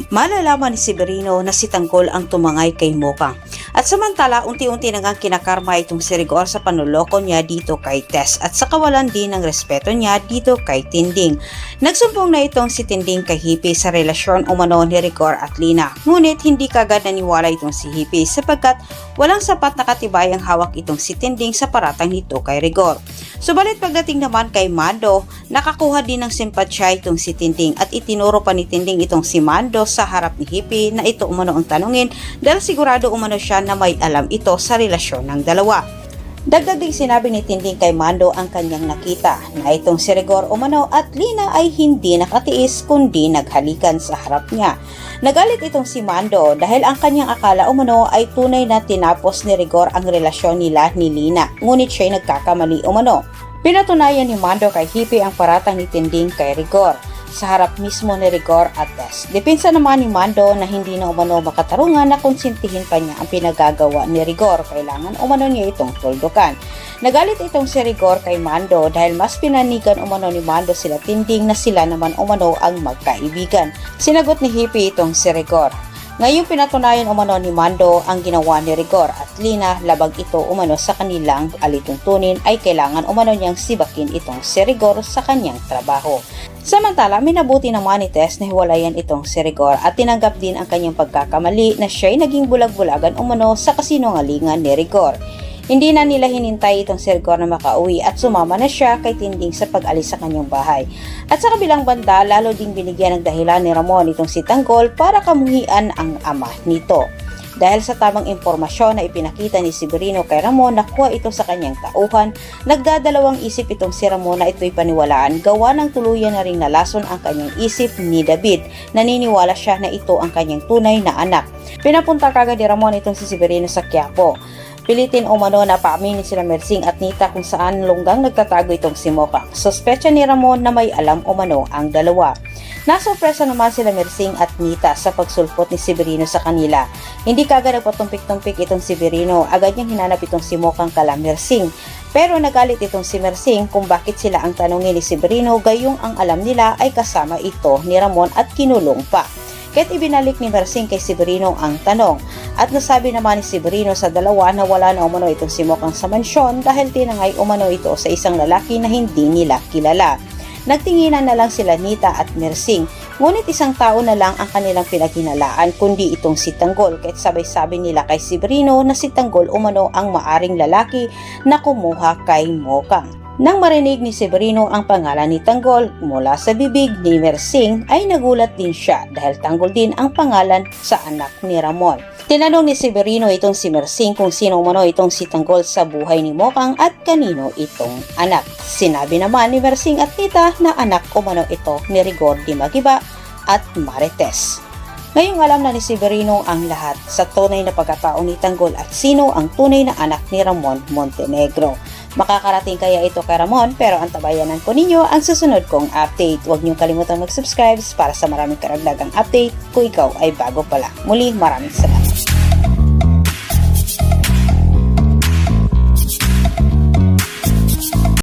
malalaman ni Severino na si Tanggol ang tumangay kay Mokang. At samantala, unti-unti na ngang kinakarma itong si Rigor sa panuloko niya dito kay Tess at sa kawalan din ng respeto niya dito kay Tinding. Nagsumbong na itong si Tinding kay Hippie sa relasyon umano ni Rigor at Lina. Ngunit hindi kagad naniwala itong si Hippie sapagkat walang sapat na katibay ang hawak itong si Tinding sa paratang nito kay Rigor. Subalit pagdating naman kay Mando, nakakuha din ng simpatsya itong si Tinding at itinuro pa ni Tinding itong si Mando sa harap ni Hippie na ito umano ang tanungin dahil sigurado umano siya na may alam ito sa relasyon ng dalawa. Dagdag din sinabi ni Tinding kay Mando ang kanyang nakita na itong si Rigor umano at Lina ay hindi nakatiis kundi naghalikan sa harap niya. Nagalit itong si Mando dahil ang kanyang akala umano ay tunay na tinapos ni Rigor ang relasyon nila ni Lina, ngunit siya'y nagkakamali umano. Pinatunayan ni Mando kay Hippie ang paratang ni Tinding kay Rigor sa harap mismo ni Rigor at Tess. Depensa naman ni Mando na hindi na umano makatarungan na konsintihin pa niya ang pinagagawa ni Rigor. Kailangan umano niya itong tuldukan. Nagalit itong si Rigor kay Mando dahil mas pinanigan umano ni Mando sila Tinding na sila naman umano ang magkaibigan. Sinagot ni Hippie itong si Rigor. Ngayong pinatunayan umano ni Mando ang ginawa ni Rigor at Lina labag ito umano sa kanilang alituntunin ay kailangan umano niyang sibakin itong si Rigor sa kanyang trabaho. Samantala, minabuti naman ni Tess na hiwalayan itong si Rigor at tinanggap din ang kanyang pagkakamali na siya'y naging bulag-bulagan umano sa kasinungalingan ni Rigor. Hindi na nila hinintay itong si Rigor na makauwi at sumama na siya kay Tinding sa pag-alis sa kanyang bahay. At sa kabilang banda, lalo ding binigyan ng dahilan ni Ramon itong si Tanggol para kamuhian ang ama nito. Dahil sa tamang impormasyon na ipinakita ni Severino kay Ramon, nakuha ito sa kanyang tauhan, nagdadalawang isip itong si Ramon na ito'y paniwalaan, gawa ng tuluyan na ring nalason ang kanyang isip ni David. Naniniwala siya na ito ang kanyang tunay na anak. Pinapunta kagad ni Ramon itong si Severino sa Quiapo. Pilitin umano na paaminin sila Mersing at Nita kung saan lunggang nagtatago itong si Mokang. Sospecha ni Ramon na may alam umano ang dalawa. Nasurpresa naman sila Mersing at Nita sa pagsulpot ni Severino sa kanila. Hindi kagad nagpatumpik-tumpik itong Severino, agad niyang hinanap itong si Mokang kala Mersing. Pero nagalit itong si Mersing kung bakit sila ang tanongin ni Severino gayong ang alam nila ay kasama ito ni Ramon at kinulong pa. Kaya't ibinalik ni Mersing kay Severino ang tanong at nasabi naman ni Severino sa dalawa na wala na umano itong si Mokang sa mansyon dahil tinangay umano ito sa isang lalaki na hindi nila kilala. Nagtinginan na lang sila Nita at Mersing, ngunit isang tao na lang ang kanilang pinaghinalaan kundi itong si Tanggol kahit sabay-sabi nila kay Severino na si Tanggol umano ang maaring lalaki na kumuha kay Mokang. Nang marinig ni Severino ang pangalan ni Tanggol mula sa bibig ni Mersing ay nagulat din siya dahil Tanggol din ang pangalan sa anak ni Ramon. Tinanong ni Severino itong si Mersing kung sino umano itong si Tanggol sa buhay ni Mokang at kanino itong anak. Sinabi naman ni Mersing at Nita na anak umano ito ni Rigor de Magiba at Marites. Ngayong alam na ni Severino ang lahat sa tunay na pagkatao ni Tanggol at sino ang tunay na anak ni Ramon Montenegro. Makakarating kaya ito kay Ramon pero antabayanan po ninyo ang susunod kong update. Huwag niyong kalimutan mag-subscribe para sa maraming karagdagang update kung ikaw ay bago pala. Muli, maraming salamat.